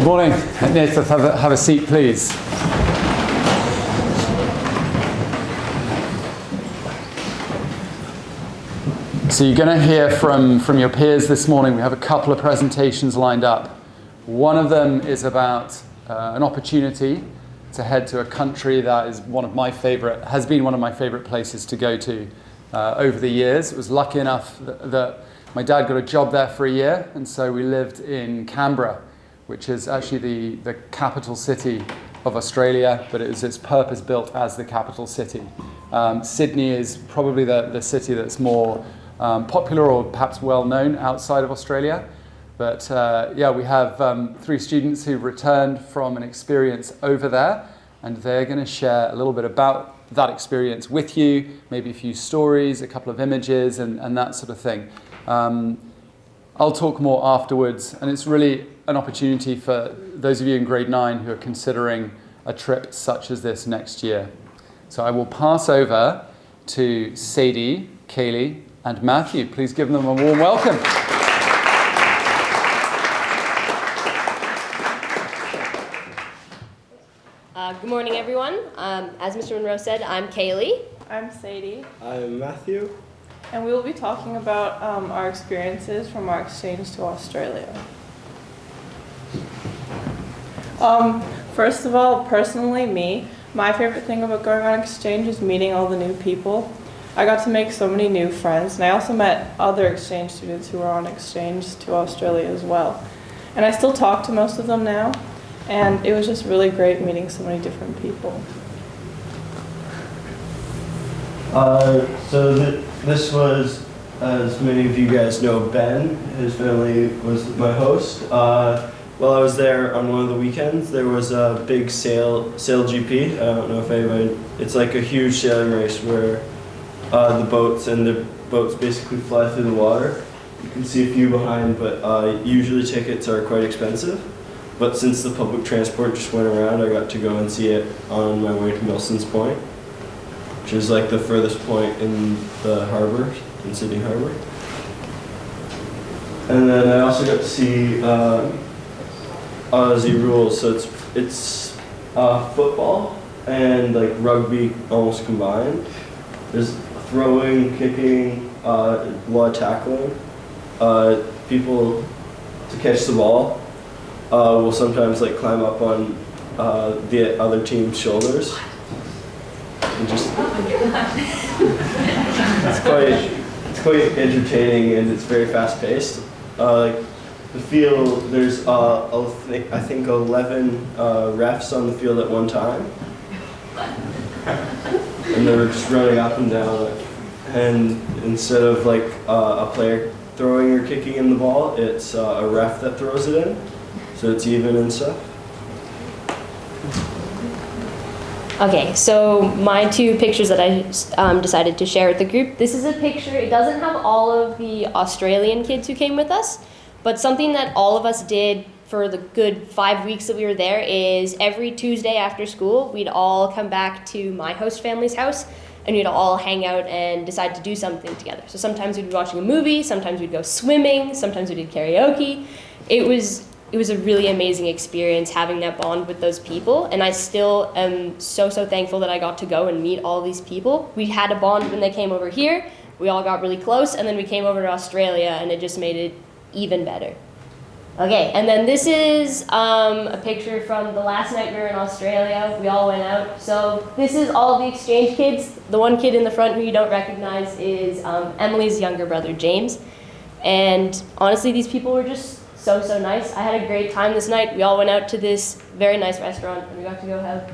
Good morning. Nathan, have a seat, please. So you're going to hear from your peers this morning. We have a couple of presentations lined up. One of them is about an opportunity to head to a country that is has been one of my favorite places to go to over the years. I was lucky enough that my dad got a job there for a year, and so we lived in Canberra, which is actually the capital city of Australia, but it's purpose-built as the capital city. Sydney is probably the city that's more popular or perhaps well-known outside of Australia. But we have 3 students who've returned from an experience over there, and they're going to share a little bit about that experience with you, maybe a few stories, a couple of images, and that sort of thing. I'll talk more afterwards, and it's really an opportunity for those of you in grade 9 who are considering a trip such as this next year. So I will pass over to Sadie, Kaylee, and Matthew. Please give them a warm welcome. Good morning, everyone. As Mr. Monroe said, I'm Kaylee. I'm Sadie. I'm Matthew. And we will be talking about our experiences from our exchange to Australia. First of all, personally, my favorite thing about going on exchange is meeting all the new people. I got to make so many new friends, and I also met other exchange students who were on exchange to Australia as well. And I still talk to most of them now, and it was just really great meeting so many different people. This was, as many of you guys know, Ben. His family was my host. While I was there on one of the weekends, there was a big sail GP. I don't know if anybody, it's like a huge sailing race where the boats basically fly through the water. You can see a few behind, but usually tickets are quite expensive. But since the public transport just went around, I got to go and see it on my way to Milsons Point, which is like the furthest point in the harbor, in Sydney Harbor. And then I also got to see Aussie rules, so it's football and like rugby almost combined. There's throwing, kicking, a lot of tackling. People to catch the ball will sometimes like climb up on the other team's shoulders. And just it's quite entertaining, and it's very fast paced. The field, there's I think 11 refs on the field at one time, and they're just running up and down. And instead of like a player throwing or kicking in the ball, it's a ref that throws it in, so it's even and stuff. Okay, so my 2 pictures that I decided to share with the group. This is a picture. It doesn't have all of the Australian kids who came with us, but something that all of us did for the good 5 weeks that we were there is every Tuesday after school, we'd all come back to my host family's house, and we'd all hang out and decide to do something together. So sometimes we'd be watching a movie, sometimes we'd go swimming, sometimes we did karaoke. It was a really amazing experience having that bond with those people, and I still am so thankful that I got to go and meet all these people. We had a bond when they came over here, we all got really close, and then we came over to Australia, and it just made it even better. Okay, and then this is a picture from the last night we were in Australia. We all went out. So this is all the exchange kids. The one kid in the front who you don't recognize is Emily's younger brother, James. And honestly, these people were just so nice. I had a great time this night. We all went out to this very nice restaurant, and we got to go have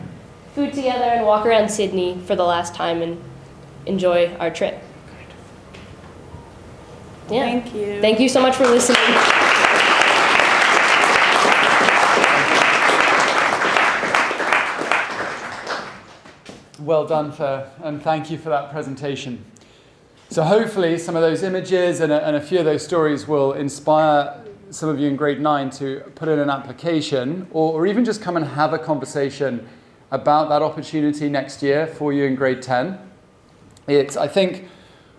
food together and walk around Sydney for the last time and enjoy our trip. Yeah. Thank you. Thank you so much for listening. Well done, and thank you for that presentation. So hopefully some of those images and a few of those stories will inspire some of you in grade 9 to put in an application or even just come and have a conversation about that opportunity next year for you in grade 10. I think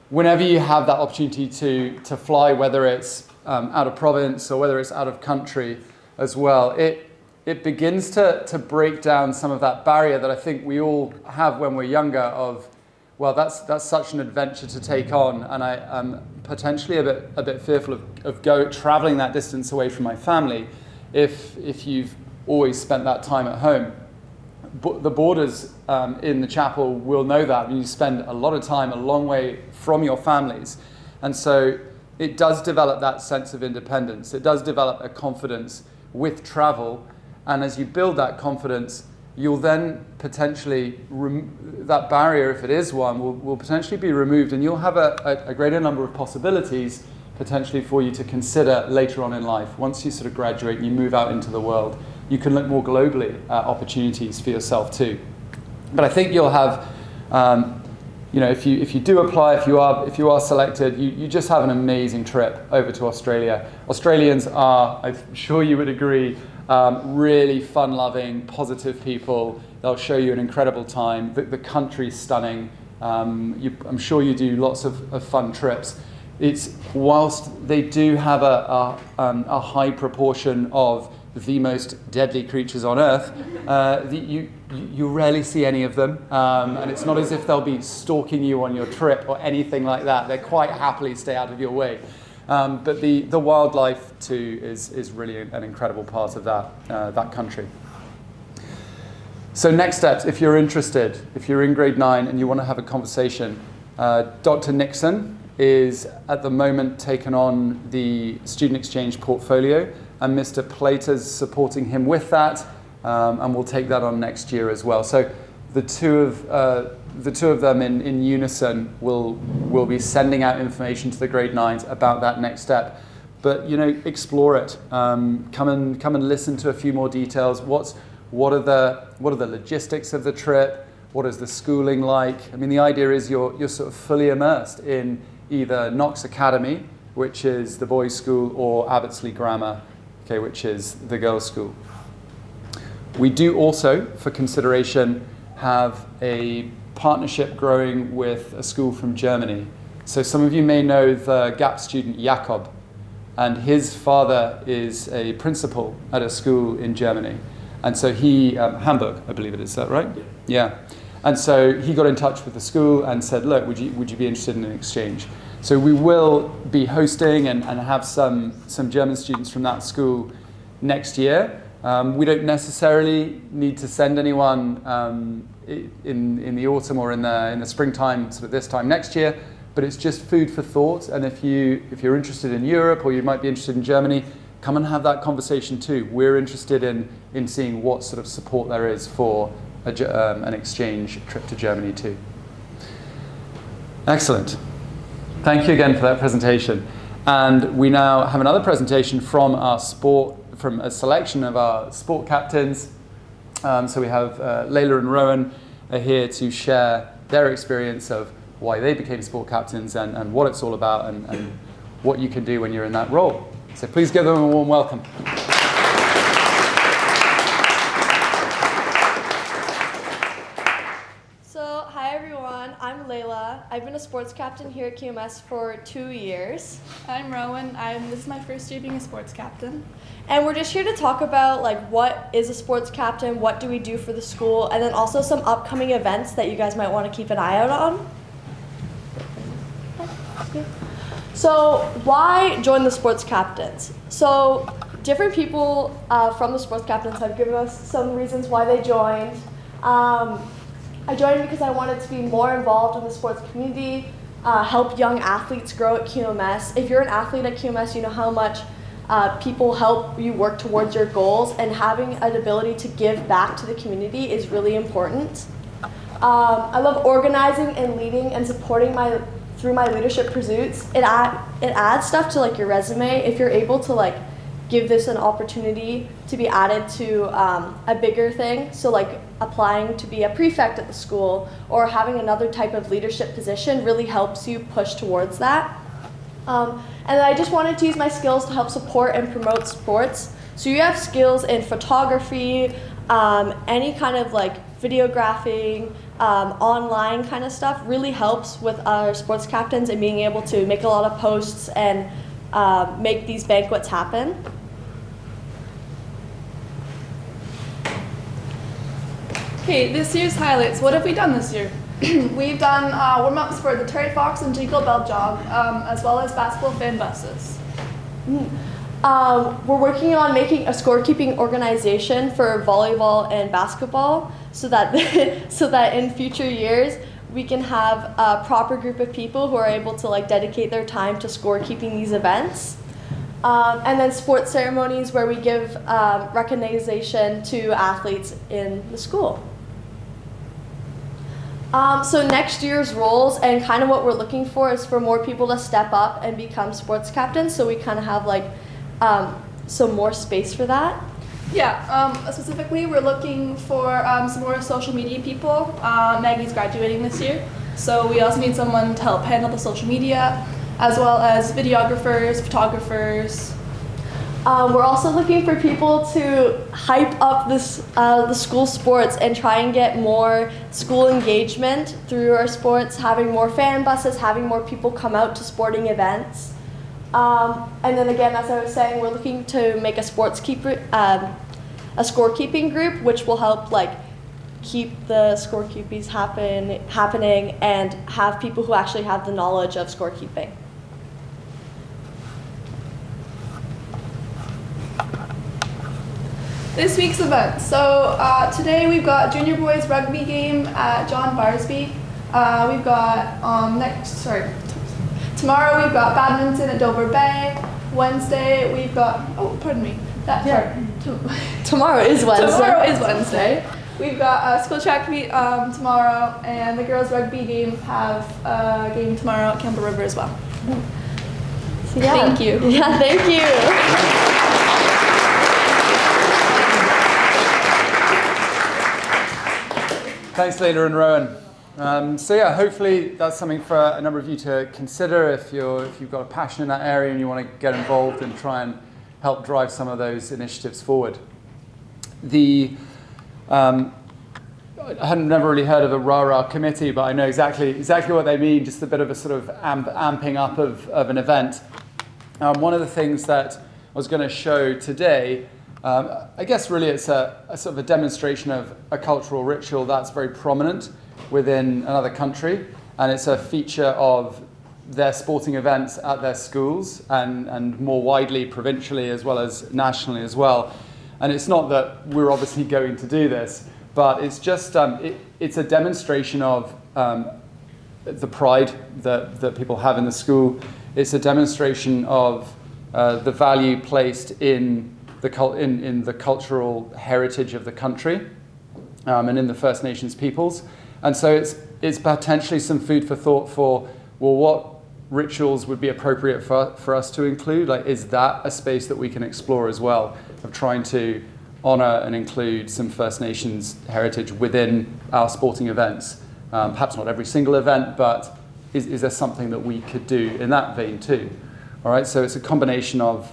whenever you have that opportunity to fly, whether it's out of province or whether it's out of country as well, it begins to break down some of that barrier that I think we all have when we're younger of, well, that's such an adventure to take on, and I am potentially a bit fearful of traveling that distance away from my family if you've always spent that time at home. But the boarders in the chapel will know that. You spend a lot of time a long way from your families, and so it does develop that sense of independence. It does develop a confidence with travel, and as you build that confidence, you'll then potentially, that barrier, if it is one, will potentially be removed, and you'll have a greater number of possibilities potentially for you to consider later on in life. Once you sort of graduate and you move out into the world, you can look more globally at opportunities for yourself too. But I think you'll have, if you do apply, if you are selected, you just have an amazing trip over to Australia. Australians are, I'm sure you would agree, really fun-loving, positive people. They'll show you an incredible time. The country's stunning. I'm sure you do lots of fun trips. Whilst they do have a high proportion of the most deadly creatures on earth, you rarely see any of them, and it's not as if they'll be stalking you on your trip or anything like that. They quite happily stay out of your way. But the wildlife too is really an incredible part of that country. So next steps, if you're interested, if you're in grade 9 and you want to have a conversation, Dr. Nixon is at the moment taken on the student exchange portfolio, and Mr. Plater's supporting him with that, and we'll take that on next year as well. So the two of them in unison will be sending out information to the grade 9s about that next step. But explore it. Come and listen to a few more details. What are the logistics of the trip? What is the schooling like? I mean, the idea is you're sort of fully immersed in either Knox Academy, which is the boys' school, or Abbottsley Grammar, which is the girls' school. We do also, for consideration, have a partnership growing with a school from Germany. So some of you may know the GAP student Jakob, and his father is a principal at a school in Germany. And so he, Hamburg, I believe it is that right? Yeah. And so he got in touch with the school and said, look, would you be interested in an exchange? So we will be hosting and have some German students from that school next year. We don't necessarily need to send anyone in the autumn or in the springtime, sort of this time next year, but it's just food for thought. And if you're interested in Europe, or you might be interested in Germany, come and have that conversation too. We're interested in seeing what sort of support there is for an exchange trip to Germany too. Excellent. Thank you again for that presentation. And we now have another presentation from a selection of our sport captains. So we have Layla and Rowan are here to share their experience of why they became sport captains and what it's all about and what you can do when you're in that role. So please give them a warm welcome. So, hi everyone, I'm Layla. I've been a sports captain here at QMS for 2 years. I'm Rowan. This is my first year being a sports captain. And we're just here to talk about what is a sports captain, what do we do for the school, and then also some upcoming events that you guys might want to keep an eye out on. So why join the sports captains? So different people from the sports captains have given us some reasons why they joined. I joined because I wanted to be more involved in the sports community, help young athletes grow at QMS. If you're an athlete at QMS, you know how much people help you work towards your goals, and having an ability to give back to the community is really important. I love organizing and leading and supporting through my leadership pursuits. It adds stuff to your resume if you're able to give this an opportunity to be added to a bigger thing. So applying to be a prefect at the school or having another type of leadership position really helps you push towards that. And I just wanted to use my skills to help support and promote sports. So you have skills in photography, any kind of videographing, online kind of stuff really helps with our sports captains and being able to make a lot of posts and make these banquets happen. Okay, this year's highlights. What have we done this year? We've done warm-ups for the Terry Fox and Jingle Bell Jog, as well as basketball fan buses. We're working on making a scorekeeping organization for volleyball and basketball so that so that in future years we can have a proper group of people who are able to like dedicate their time to scorekeeping these events. And then sports ceremonies where we give recognition to athletes in the school. So next year's roles and kind of what we're looking for is for more people to step up and become sports captains. So we kind of have like some more space for that. Yeah, specifically we're looking for some more social media people. Maggie's graduating this year, so we also need someone to help handle the social media, as well as videographers, photographers. We're also looking for people to hype up the school sports and try and get more school engagement through our sports, having more fan buses, having more people come out to sporting events. And then again, as I was saying, we're looking to make a scorekeeping group, which will help like keep the scorekeepings happening and have people who actually have the knowledge of scorekeeping. This week's event. So today we've got junior boys rugby game at John Barsby. We've got tomorrow we've got badminton at Dover Bay. Wednesday we've got Tomorrow is Wednesday. Tomorrow is Wednesday. We've got a school track meet tomorrow, and the girls rugby game have a game tomorrow at Campbell River as well. So, yeah. Thank you. Yeah, thank you. Thanks, Lena and Rowan. So yeah, hopefully that's something for a number of you to consider if you've got a passion in that area and you want to get involved and try and help drive some of those initiatives forward. I hadn't never really heard of a rah-rah committee, but I know exactly what they mean, just a bit of a sort of amping up of an event. One of the things that I was going to show today, I guess really it's a sort of a demonstration of a cultural ritual that's very prominent within another country, and it's a feature of their sporting events at their schools and more widely provincially as well as nationally as well. And it's not that we're obviously going to do this, but it's just it's a demonstration of the pride that people have in the school. It's a demonstration of the value placed in the cultural heritage of the country and in the First Nations peoples. And so it's potentially some food for thought for, well, what rituals would be appropriate for us to include? Like, is that a space that we can explore as well, of trying to honour and include some First Nations heritage within our sporting events? Perhaps not every single event, but is there something that we could do in that vein too? All right, so it's a combination of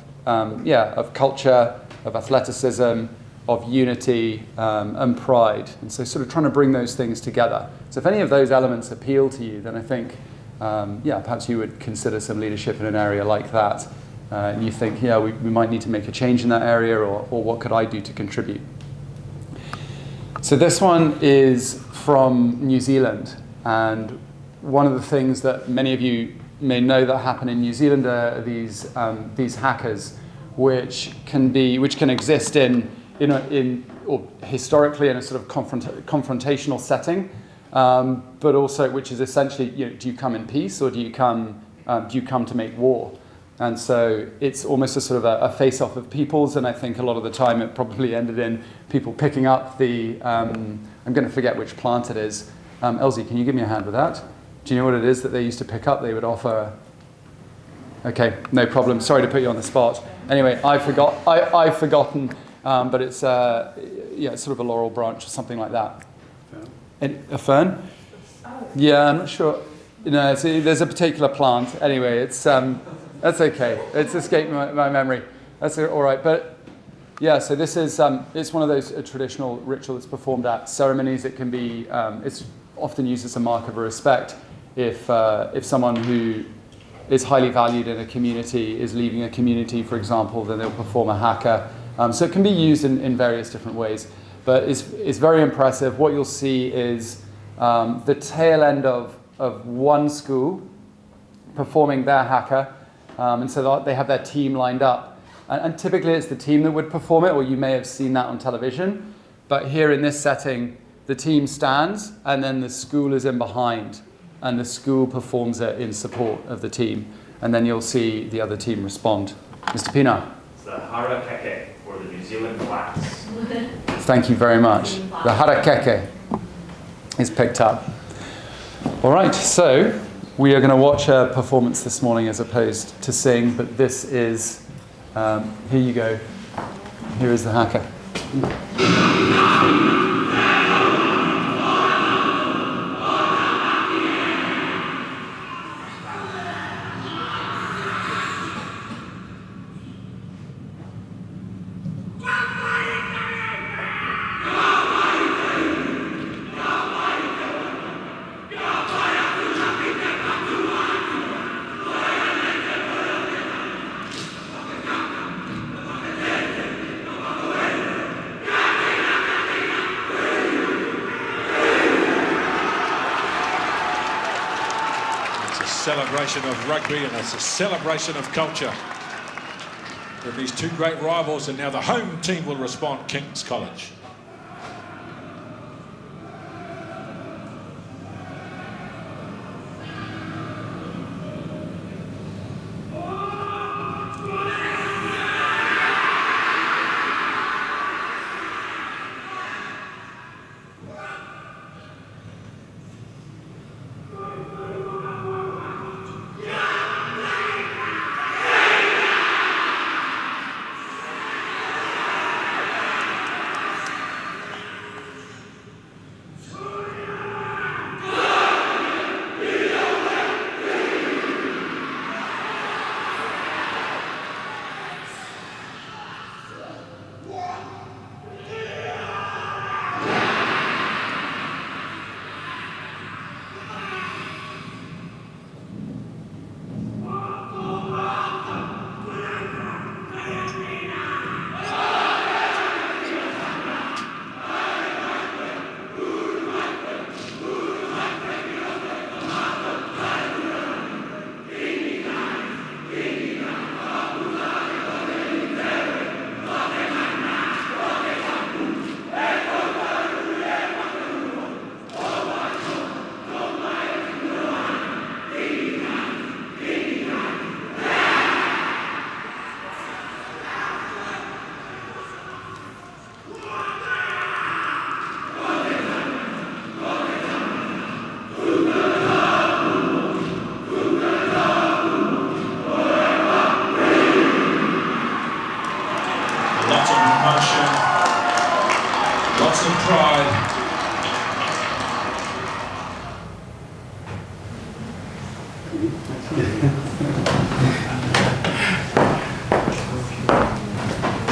culture, of athleticism, of unity and pride. And so sort of trying to bring those things together. So if any of those elements appeal to you, then I think, perhaps you would consider some leadership in an area like that. And you think, we might need to make a change in that area, or what could I do to contribute? So this one is from New Zealand. And one of the things that many of you may know that happen in New Zealand are these hackers, which can exist or historically in a sort of confrontational setting, but also which is essentially, do you come in peace or do you come to make war? And so it's almost a sort of a face-off of peoples, and I think a lot of the time it probably ended in people picking up the, I'm going to forget which plant it is. Elsie, can you give me a hand with that? Do you know what it is that they used to pick up? They would offer. Okay, no problem. Sorry to put you on the spot. Anyway, I've forgotten, but it's it's sort of a laurel branch or something like that. A fern? Yeah, I'm not sure. There's a particular plant. Anyway, it's that's okay. It's escaped my memory. That's all right. But yeah, so this is it's one of those traditional rituals that's performed at ceremonies. It can be it's often used as a mark of respect if someone who is highly valued in a community is leaving a community, for example, then they'll perform a haka. So it can be used in various different ways. but it's very impressive. What you'll see is the tail end of one school performing their haka, and so they have their team lined up. And typically it's the team that would perform it, or you may have seen that on television. But here in this setting, the team stands, and then the school is in behind, and the school performs it in support of the team. And then you'll see the other team respond. Mr. Pina. It's the harakeke, or the New Zealand class. Thank you very much. The harakeke is picked up. All right, so we are going to watch a performance this morning as opposed to sing, but this is, here you go. Here is the haka. Celebration of rugby, and it's a celebration of culture. With these two great rivals, and now the home team will respond, King's College.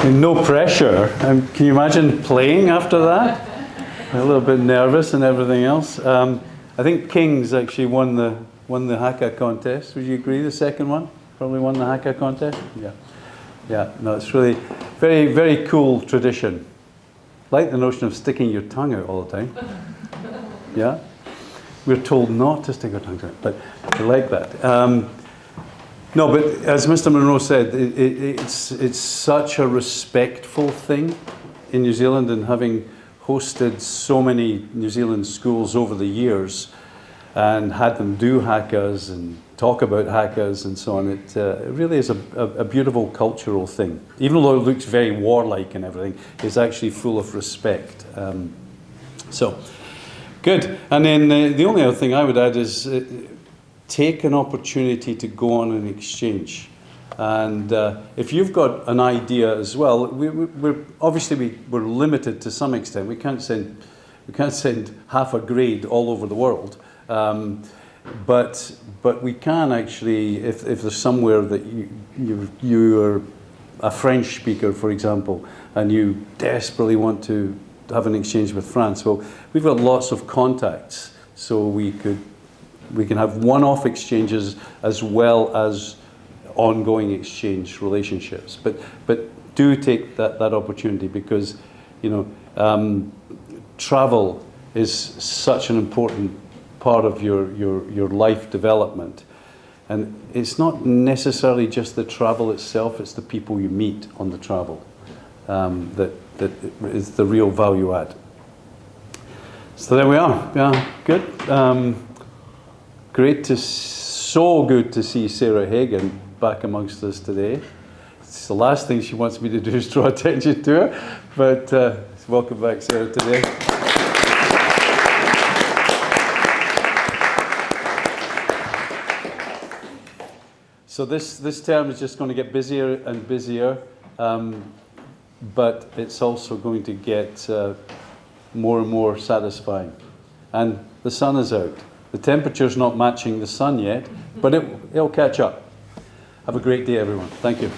No pressure. Can you imagine playing after that? A little bit nervous and everything else. I think Kings actually won the haka contest. Would you agree? The second one probably won the haka contest. Yeah. No, it's really very, very cool tradition. Like the notion of sticking your tongue out all the time. Yeah, we're told not to stick our tongues out, but I like that. No, but as Mr. Monroe said, it's such a respectful thing in New Zealand, and having hosted so many New Zealand schools over the years and had them do hakas and talk about hakas and so on, it really is a beautiful cultural thing. Even though it looks very warlike and everything, it's actually full of respect. So, good. And then the only other thing I would add is take an opportunity to go on an exchange. And if you've got an idea as well, we're obviously we're limited to some extent. We can't send half a grade all over the world, but we can actually, if there's somewhere that you are a French speaker, for example, and you desperately want to have an exchange with France. Well, we've got lots of contacts, so we can have one-off exchanges as well as ongoing exchange relationships. But do take that opportunity, because travel is such an important part of your life development. And it's not necessarily just the travel itself, it's the people you meet on the travel that is the real value add. So there we are. Yeah, good. So good to see Sarah Hagan back amongst us today. It's the last thing she wants me to do is draw attention to her, but welcome back, Sarah, today. So this term is just going to get busier and busier, but it's also going to get more and more satisfying. And the sun is out. The temperature's not matching the sun yet, but it'll catch up. Have a great day, everyone. Thank you.